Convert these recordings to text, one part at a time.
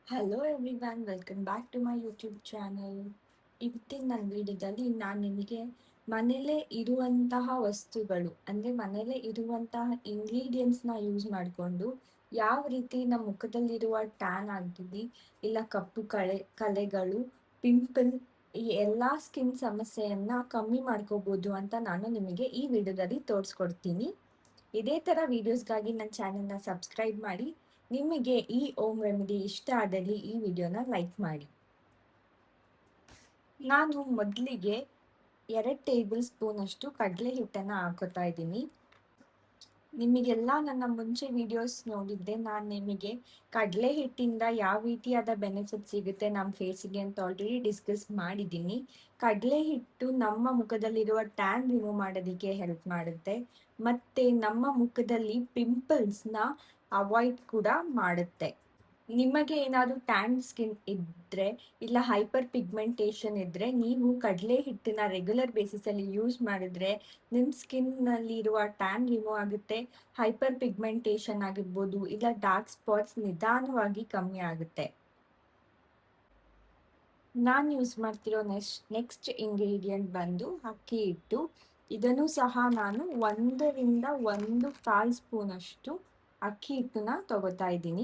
Hello everyone, welcome back to my YouTube channel. ಇವತ್ತಿನ ನನ್ನ ವಿಡಿಯೋದಲ್ಲಿ ನಾನು ನಿಮಗೆ ಮನೇಲೇ ಇರುವಂತಹ ವಸ್ತುಗಳು ಅಂದರೆ ಮನೇಲೇ ಇರುವಂತಹ ಇಂಗ್ರೀಡಿಯೆಂಟ್ಸ್ನ ಯೂಸ್ ಮಾಡಿಕೊಂಡು ಯಾವ ರೀತಿ ನಮ್ಮ ಮುಖದಲ್ಲಿರುವ ಟ್ಯಾನ್ ಆಗಿರಲಿ ಇಲ್ಲ ಕಪ್ಪು ಕಲೆಗಳು, ಪಿಂಪಲ್, ಈ ಎಲ್ಲ ಸ್ಕಿನ್ ಸಮಸ್ಯೆಯನ್ನು ಕಮ್ಮಿ ಮಾಡ್ಕೋಬೋದು ಅಂತ ನಾನು ನಿಮಗೆ ಈ ವಿಡಿಯೋದಲ್ಲಿ ತೋರಿಸ್ಕೊಡ್ತೀನಿ. ಇದೇ ಥರ ವೀಡಿಯೋಸ್ಗಾಗಿ ನನ್ನ ಚಾನೆಲ್ನ ಸಬ್ಸ್ಕ್ರೈಬ್ ಮಾಡಿ. ನಿಮಗೆ ಈ ಓಮ್ ರೆಮಿಡಿ ಇಷ್ಟ ಆದಲ್ಲಿ ಈ ವಿಡಿಯೋನ ಲೈಕ್ ಮಾಡಿ. ನಾನು ಮೊದಲಿಗೆ 2 ಟೇಬಲ್ ಸ್ಪೂನ್ ಅಷ್ಟು ಕಡಲೆ ಹಿಟ್ಟನ್ನು ಹಾಕೋತಾ ಇದ್ದೀನಿ. ನಿಮಗೆಲ್ಲ ನನ್ನ ಮುಂಚೆ ವಿಡಿಯೋಸ್ ನೋಡಿದ್ದೆ ನಾನು ನಿಮಗೆ ಕಡಲೆ ಹಿಟ್ಟಿಂದ ಯಾವ ರೀತಿಯಾದ ಬೆನಿಫಿಟ್ ಸಿಗುತ್ತೆ ನಮ್ಮ ಫೇಸಿಗೆ ಅಂತ ಆಲ್ರೆಡಿ ಡಿಸ್ಕಸ್ ಮಾಡಿದ್ದೀನಿ. ಕಡಲೆ ಹಿಟ್ಟು ನಮ್ಮ ಮುಖದಲ್ಲಿರುವ ಟ್ಯಾನ್ ರಿಮೂವ್ ಮಾಡೋದಕ್ಕೆ ಹೆಲ್ಪ್ ಮಾಡುತ್ತೆ ಮತ್ತು ನಮ್ಮ ಮುಖದಲ್ಲಿ ಪಿಂಪಲ್ಸ್ನ ಅವಾಯ್ಡ್ ಕೂಡ ಮಾಡುತ್ತೆ. ನಿಮಗೆ ಏನಾದರೂ ಟ್ಯಾನ್ ಸ್ಕಿನ್ ಇದ್ದರೆ ಇಲ್ಲ ಹೈಪರ್ ಪಿಗ್ಮೆಂಟೇಷನ್ ಇದ್ದರೆ ನೀವು ಕಡಲೆ ಹಿಟ್ಟನ್ನ ರೆಗ್ಯುಲರ್ ಬೇಸಿಸಲ್ಲಿ ಯೂಸ್ ಮಾಡಿದ್ರೆ ನಿಮ್ಮ ಸ್ಕಿನ್ನಲ್ಲಿರುವ ಟ್ಯಾನ್ ರಿಮೂವ್ ಆಗುತ್ತೆ. ಹೈಪರ್ ಪಿಗ್ಮೆಂಟೇಷನ್ ಆಗಿರ್ಬೋದು ಇಲ್ಲ ಡಾರ್ಕ್ ಸ್ಪಾಟ್ಸ್ ನಿಧಾನವಾಗಿ ಕಮ್ಮಿ ಆಗುತ್ತೆ. ನಾನು ಯೂಸ್ ಮಾಡ್ತಿರೋ ನೆಕ್ಸ್ಟ್ ಇಂಗ್ರೀಡಿಯೆಂಟ್ ಬಂದು ಅಕ್ಕಿ ಹಿಟ್ಟು. ಇದನ್ನು ಸಹ ನಾನು 1 ರಿಂದ 1.25 ಸ್ಪೂನಷ್ಟು ಅಕ್ಕಿ ಹಿಟ್ಟನ್ನ ತಗೋತಾ ಇದ್ದೀನಿ.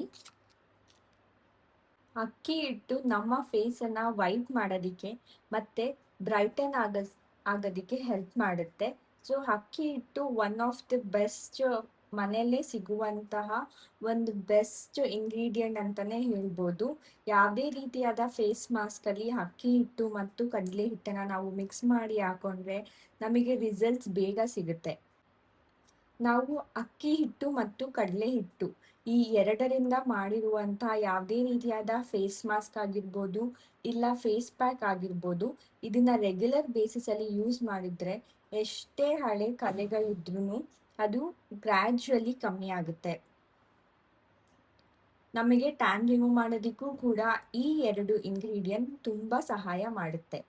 ಅಕ್ಕಿ ಹಿಟ್ಟು ನಮ್ಮ ಫೇಸನ್ನು ವೈಟ್ ಮಾಡೋದಕ್ಕೆ ಮತ್ತು ಬ್ರೈಟನ್ ಆಗೋದಕ್ಕೆ ಹೆಲ್ಪ್ ಮಾಡುತ್ತೆ. ಸೊ ಅಕ್ಕಿ ಹಿಟ್ಟು ಒನ್ ಆಫ್ ದಿ ಬೆಸ್ಟ್ ಮನೆಯಲ್ಲೇ ಸಿಗುವಂತಹ ಒಂದು ಬೆಸ್ಟ್ ಇಂಗ್ರೀಡಿಯೆಂಟ್ ಅಂತಲೇ ಹೇಳ್ಬೋದು. ಯಾವುದೇ ರೀತಿಯಾದ ಫೇಸ್ ಮಾಸ್ಕಲ್ಲಿ ಅಕ್ಕಿ ಹಿಟ್ಟು ಮತ್ತು ಕಡಲೆ ಹಿಟ್ಟನ್ನು ನಾವು ಮಿಕ್ಸ್ ಮಾಡಿ ಹಾಕೊಂಡ್ರೆ ನಮಗೆ ರಿಸಲ್ಟ್ಸ್ ಬೇಗ ಸಿಗುತ್ತೆ. ನಾವು ಅಕ್ಕಿ ಹಿಟ್ಟು ಮತ್ತು ಕಡಲೆ ಹಿಟ್ಟು ಈ ಎರಡರಿಂದ ಮಾಡಿರುವಂಥ ಯಾವುದೇ ರೀತಿಯಾದ ಫೇಸ್ ಮಾಸ್ಕ್ ಆಗಿರ್ಬೋದು ಇಲ್ಲ ಫೇಸ್ ಪ್ಯಾಕ್ ಆಗಿರ್ಬೋದು, ಇದನ್ನು ರೆಗ್ಯುಲರ್ ಬೇಸಿಸಲ್ಲಿ ಯೂಸ್ ಮಾಡಿದರೆ ಎಷ್ಟೇ ಹಳೆ ಕಲೆಗಳಿದ್ರೂ ಅದು ಗ್ರ್ಯಾಜುವಲಿ ಕಮ್ಮಿ ಆಗುತ್ತೆ. ನಮಗೆ ಟ್ಯಾನ್ ರಿಮೂವ್ ಮಾಡೋದಕ್ಕೂ ಕೂಡ ಈ 2 ಇಂಗ್ರೀಡಿಯೆಂಟ್ ತುಂಬ ಸಹಾಯ ಮಾಡುತ್ತೆ.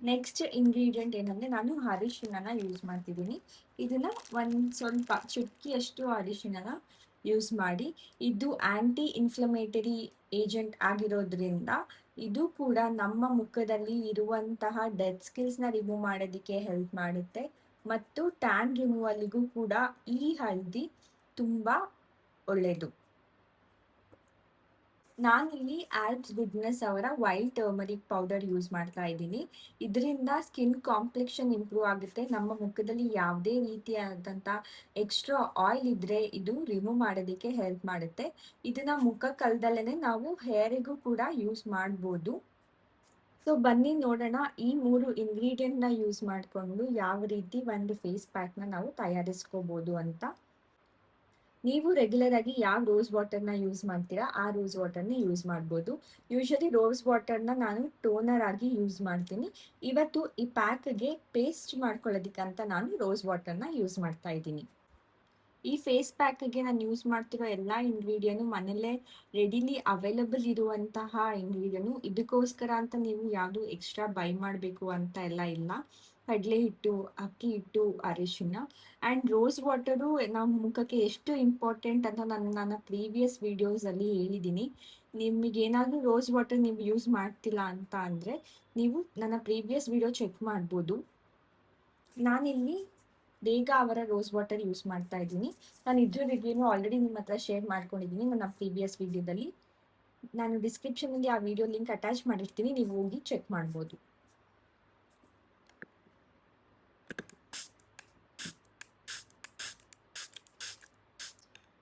ನೆಕ್ಸ್ಟ್ ಇಂಗ್ರೀಡಿಯೆಂಟ್ ಏನಂದರೆ ನಾನು ಅರಿಶಿಣನ ಯೂಸ್ ಮಾಡ್ತಿದ್ದೀನಿ. ಇದನ್ನು ಒಂದು ಸ್ವಲ್ಪ ಚುಟಕಿಯಷ್ಟು ಅರಿಶಿಣನ ಯೂಸ್ ಮಾಡಿ. ಇದು ಆ್ಯಂಟಿ ಇನ್ಫ್ಲಮೇಟರಿ ಏಜೆಂಟ್ ಆಗಿರೋದ್ರಿಂದ ಇದು ಕೂಡ ನಮ್ಮ ಮುಖದಲ್ಲಿ ಇರುವಂತಹ ಡೆಡ್ ಸ್ಕಿಲ್ಸ್ನ ರಿಮೂವ್ ಮಾಡೋದಕ್ಕೆ ಹೆಲ್ಪ್ ಮಾಡುತ್ತೆ ಮತ್ತು ಟ್ಯಾನ್ ರಿಮೂವಲ್ಲಿಗೂ ಕೂಡ ಈ ಹಳದಿ ತುಂಬ ಒಳ್ಳೆಯದು. ನಾನಿಲ್ಲಿ ಆಲ್ಪ್ಸ್ ಗುಡ್ನೆಸ್ ಅವರ ವೈಲ್ಡ್ ಟರ್ಮರಿಕ್ ಪೌಡರ್ ಯೂಸ್ ಮಾಡ್ತಾ ಇದ್ದೀನಿ. ಇದರಿಂದ ಸ್ಕಿನ್ ಕಾಂಪ್ಲೆಕ್ಷನ್ ಇಂಪ್ರೂವ್ ಆಗುತ್ತೆ. ನಮ್ಮ ಮುಖದಲ್ಲಿ ಯಾವುದೇ ರೀತಿಯಾದಂಥ ಎಕ್ಸ್ಟ್ರಾ ಆಯಿಲ್ ಇದ್ದರೆ ಇದು ರಿಮೂವ್ ಮಾಡೋದಕ್ಕೆ ಹೆಲ್ಪ್ ಮಾಡುತ್ತೆ. ಇದನ್ನು ಮುಖಕ್ಕಲ್ದಲ್ಲೇ ನಾವು ಹೇರಿಗೂ ಕೂಡ ಯೂಸ್ ಮಾಡ್ಬೋದು. ಸೊ ಬನ್ನಿ ನೋಡೋಣ ಈ 3 ಇಂಗ್ರೀಡಿಯೆಂಟ್ನ ಯೂಸ್ ಮಾಡಿಕೊಂಡು ಯಾವ ರೀತಿ ಒಂದು ಫೇಸ್ ಪ್ಯಾಕ್ನ ನಾವು ತಯಾರಿಸ್ಕೋಬೋದು ಅಂತ. ನೀವು ರೆಗ್ಯುಲರ್ ಆಗಿ ಯಾವ ರೋಸ್ ವಾಟರ್ನ ಯೂಸ್ ಮಾಡ್ತೀರಾ ಆ ರೋಸ್ ವಾಟರ್ನ ಯೂಸ್ ಮಾಡ್ಬೋದು. ಯೂಶಲಿ ರೋಸ್ ವಾಟರ್ನ ನಾನು ಟೋನರ್ ಆಗಿ ಯೂಸ್ ಮಾಡ್ತೀನಿ. ಇವತ್ತು ಈ ಪ್ಯಾಕ್ಗೆ ಪೇಸ್ಟ್ ಮಾಡ್ಕೊಳ್ಳೋದಕ್ಕಂತ ನಾನು ರೋಸ್ ವಾಟರ್ನ ಯೂಸ್ ಮಾಡ್ತಾ ಇದ್ದೀನಿ. ಈ ಫೇಸ್ ಪ್ಯಾಕ್ಗೆ ನಾನು ಯೂಸ್ ಮಾಡ್ತಿರೋ ಎಲ್ಲ ಇಂಗ್ರೀಡಿಯೆಂಟು ಮನೆಯಲ್ಲೇ ರೆಡಿಲಿ ಅವೈಲಬಲ್ ಇರುವಂತಹ ಇಂಗ್ರೀಡಿಯೆಂಟು. ಇದಕ್ಕೋಸ್ಕರ ಅಂತ ನೀವು ಯಾವುದು ಎಕ್ಸ್ಟ್ರಾ ಬೈ ಮಾಡಬೇಕು ಅಂತ ಎಲ್ಲ ಇಲ್ಲ. ಕಡಲೆ ಹಿಟ್ಟು, ಅಕ್ಕಿ ಹಿಟ್ಟು, ಅರಿಶಿಣ ಆ್ಯಂಡ್ ರೋಸ್ ವಾಟರು ನಮ್ಮ ಮುಖಕ್ಕೆ ಎಷ್ಟು ಇಂಪಾರ್ಟೆಂಟ್ ಅಂತ ನನ್ನ ಪ್ರೀವಿಯಸ್ ವೀಡಿಯೋಸಲ್ಲಿ ಹೇಳಿದ್ದೀನಿ. ನಿಮಗೇನಾದರೂ ರೋಸ್ ವಾಟರ್ ನೀವು ಯೂಸ್ ಮಾಡ್ತಿಲ್ಲ ಅಂತ ಅಂದರೆ ನೀವು ನನ್ನ ಪ್ರೀವಿಯಸ್ ವಿಡಿಯೋ ಚೆಕ್ ಮಾಡ್ಬೋದು. ನಾನಿಲ್ಲಿ ಬೇಗ ಅವರ ರೋಸ್ ವಾಟರ್ ಯೂಸ್ ಮಾಡ್ತಾ ಇದ್ದೀನಿ. ನಾನು ಇದ್ರ ರಿವ್ಯೂನು ಆಲ್ರೆಡಿ ನಿಮ್ಮ ಹತ್ರ ಶೇರ್ ಮಾಡ್ಕೊಂಡಿದ್ದೀನಿ ನನ್ನ ಪ್ರೀವಿಯಸ್ ವಿಡಿಯೋದಲ್ಲಿ. ನಾನು ಡಿಸ್ಕ್ರಿಪ್ಷನಲ್ಲಿ ಆ ವಿಡಿಯೋ ಲಿಂಕ್ ಅಟ್ಯಾಚ್ ಮಾಡಿರ್ತೀನಿ, ನೀವು ಹೋಗಿ ಚೆಕ್ ಮಾಡ್ಬೋದು.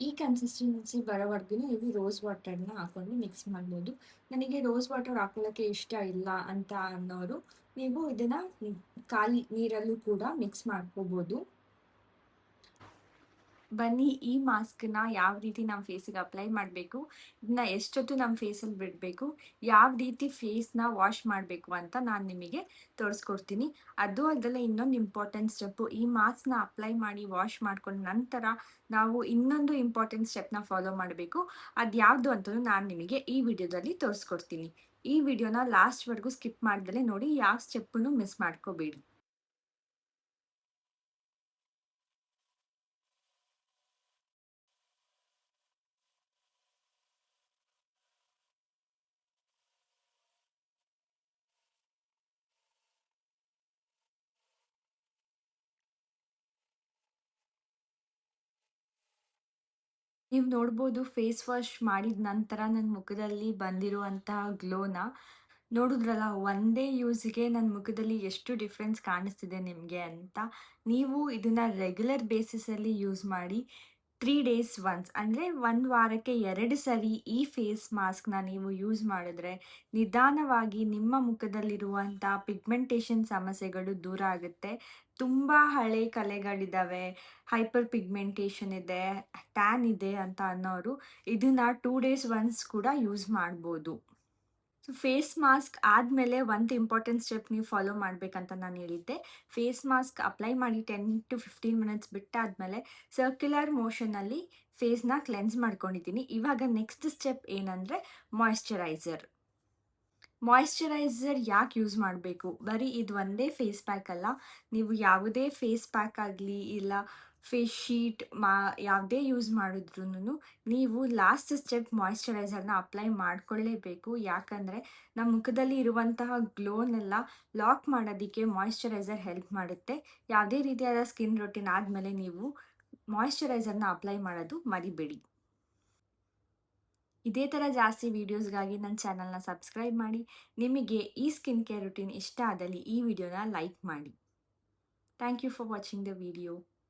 ಈ ಕನ್ಸಿಸ್ಟೆನ್ಸಿ ಬರೋವರೆಗೂ ನೀವು ರೋಸ್ ವಾಟರ್ನ ಹಾಕೊಂಡು ಮಿಕ್ಸ್ ಮಾಡ್ಬೋದು. ನನಗೆ ರೋಸ್ ವಾಟರ್ ಹಾಕೊಳ್ಳೋಕ್ಕೆ ಇಷ್ಟ ಇಲ್ಲ ಅಂತ ಅನ್ನೋರು ನೀವು ಇದನ್ನು ಖಾಲಿ ನೀರಲ್ಲೂ ಕೂಡ ಮಿಕ್ಸ್ ಮಾಡ್ಕೋಬೋದು. ಬನ್ನಿ ಈ ಮಾಸ್ಕನ್ನ ಯಾವ ರೀತಿ ನಮ್ಮ ಫೇಸಿಗೆ ಅಪ್ಲೈ ಮಾಡಬೇಕು, ಇದನ್ನ ಎಷ್ಟೊತ್ತು ನಮ್ಮ ಫೇಸಲ್ಲಿ ಬಿಡಬೇಕು, ಯಾವ ರೀತಿ ಫೇಸ್ನ ವಾಶ್ ಮಾಡಬೇಕು ಅಂತ ನಾನು ನಿಮಗೆ ತೋರಿಸ್ಕೊಡ್ತೀನಿ. ಅದು ಅಲ್ಲದೆ ಇನ್ನೊಂದು ಇಂಪಾರ್ಟೆಂಟ್ ಸ್ಟೆಪ್ಪು, ಈ ಮಾಸ್ಕ್ನ ಅಪ್ಲೈ ಮಾಡಿ ವಾಶ್ ಮಾಡ್ಕೊಂಡ ನಂತರ ನಾವು ಇನ್ನೊಂದು ಇಂಪಾರ್ಟೆಂಟ್ ಸ್ಟೆಪ್ನ ಫಾಲೋ ಮಾಡಬೇಕು. ಅದು ಯಾವುದು ಅಂತಲೂ ನಾನು ನಿಮಗೆ ಈ ವಿಡಿಯೋದಲ್ಲಿ ತೋರಿಸ್ಕೊಡ್ತೀನಿ. ಈ ವಿಡಿಯೋನ ಲಾಸ್ಟ್ವರೆಗೂ ಸ್ಕಿಪ್ ಮಾಡ್ದಲೇ ನೋಡಿ, ಯಾವ ಸ್ಟೆಪ್ಪನ್ನು ಮಿಸ್ ಮಾಡ್ಕೋಬೇಡಿ. ನೀವು ನೋಡ್ಬೋದು ಫೇಸ್ ವಾಶ್ ಮಾಡಿದ ನಂತರ ನನ್ನ ಮುಖದಲ್ಲಿ ಬಂದಿರುವಂತಹ ಗ್ಲೋನ. ನೋಡಿದ್ರಲ್ಲ ಒಂದೇ ಯೂಸಿಗೆ ನನ್ನ ಮುಖದಲ್ಲಿ ಎಷ್ಟು ಡಿಫ್ರೆನ್ಸ್ ಕಾಣಿಸ್ತಿದೆ ನಿಮಗೆ ಅಂತ. ನೀವು ಇದನ್ನ ರೆಗ್ಯುಲರ್ ಬೇಸಿಸಲ್ಲಿ ಯೂಸ್ ಮಾಡಿ. 3 ಡೇಸ್ ಒನ್ಸ್ ಅಂದರೆ 1 ವಾರಕ್ಕೆ 2 ಸರಿ ಈ ಫೇಸ್ ಮಾಸ್ಕ್‌ನ ನೀವು ಯೂಸ್ ಮಾಡಿದ್ರೆ ನಿಧಾನವಾಗಿ ನಿಮ್ಮ ಮುಖದಲ್ಲಿರುವಂಥ ಪಿಗ್ಮೆಂಟೇಷನ್ ಸಮಸ್ಯೆಗಳು ದೂರ ಆಗುತ್ತೆ. ತುಂಬ ಹಳೆ ಕಲೆಗಳಿದ್ದಾವೆ, ಹೈಪರ್ ಪಿಗ್ಮೆಂಟೇಷನ್ ಇದೆ, ಟ್ಯಾನ್ ಇದೆ ಅಂತ ಅನ್ನೋರು ಇದನ್ನ 2 ಡೇಸ್ ಒನ್ಸ್ ಕೂಡ ಯೂಸ್ ಮಾಡ್ಬೋದು. ಸೊ ಫೇಸ್ ಮಾಸ್ಕ್ ಆದಮೇಲೆ ಒಂದು ಇಂಪಾರ್ಟೆಂಟ್ ಸ್ಟೆಪ್ ನೀವು ಫಾಲೋ ಮಾಡಬೇಕಂತ ನಾನು ಹೇಳಿದ್ದೆ. ಫೇಸ್ ಮಾಸ್ಕ್ ಅಪ್ಲೈ ಮಾಡಿ 10-15 ಮಿನಿಟ್ಸ್ ಬಿಟ್ಟಾದಮೇಲೆ ಸರ್ಕ್ಯುಲರ್ ಮೋಷನಲ್ಲಿ ಫೇಸ್‌ನ ಕ್ಲೆನ್ಸ್ ಮಾಡ್ಕೊಂಡಿದ್ದೀನಿ. ಇವಾಗ ನೆಕ್ಸ್ಟ್ ಸ್ಟೆಪ್ ಏನಂದರೆ ಮಾಯಿಶ್ಚರೈಸರ್. ಮಾಯಿಶ್ಚರೈಸರ್ ಯಾಕೆ ಯೂಸ್ ಮಾಡಬೇಕು? ಬರೀ ಇದು ಒಂದೇ ಫೇಸ್ ಪ್ಯಾಕ್ ಅಲ್ಲ. ನೀವು ಯಾವುದೇ ಫೇಸ್ ಪ್ಯಾಕ್ ಆಗಲಿ ಇಲ್ಲ ಫೇಸ್ ಶೀಟ್ ಯಾವುದೇ ಯೂಸ್ ಮಾಡಿದ್ರುನು ನೀವು ಲಾಸ್ಟ್ ಸ್ಟೆಪ್ ಮಾಯಿಶ್ಚರೈಸರ್‌ನ ಅಪ್ಲೈ ಮಾಡ್ಕೊಳ್ಳೇಬೇಕು. ಯಾಕಂದರೆ ನಮ್ಮ ಮುಖದಲ್ಲಿ ಇರುವಂತಹ ಗ್ಲೋನೆಲ್ಲ ಲಾಕ್ ಮಾಡೋದಕ್ಕೆ ಮಾಯಿಶ್ಚರೈಸರ್ ಹೆಲ್ಪ್ ಮಾಡುತ್ತೆ. ಯಾವುದೇ ರೀತಿಯಾದ ಸ್ಕಿನ್ ರೊಟೀನ್ ಆದಮೇಲೆ ನೀವು ಮಾಯಿಶ್ಚರೈಸರ್‌ನ ಅಪ್ಲೈ ಮಾಡೋದು ಮರಿಬೇಡಿ. ಇದೇ ಥರ ಜಾಸ್ತಿ ವೀಡಿಯೋಸ್‌ಗಾಗಿ ನನ್ನ ಚಾನಲ್‌ನ ಸಬ್ಸ್ಕ್ರೈಬ್ ಮಾಡಿ. ನಿಮಗೆ ಈ ಸ್ಕಿನ್ ಕೇರ್ ರೂಟೀನ್ ಇಷ್ಟ ಆದಲ್ಲಿ ಈ ವಿಡಿಯೋನ ಲೈಕ್ ಮಾಡಿ. Thank you for watching the video.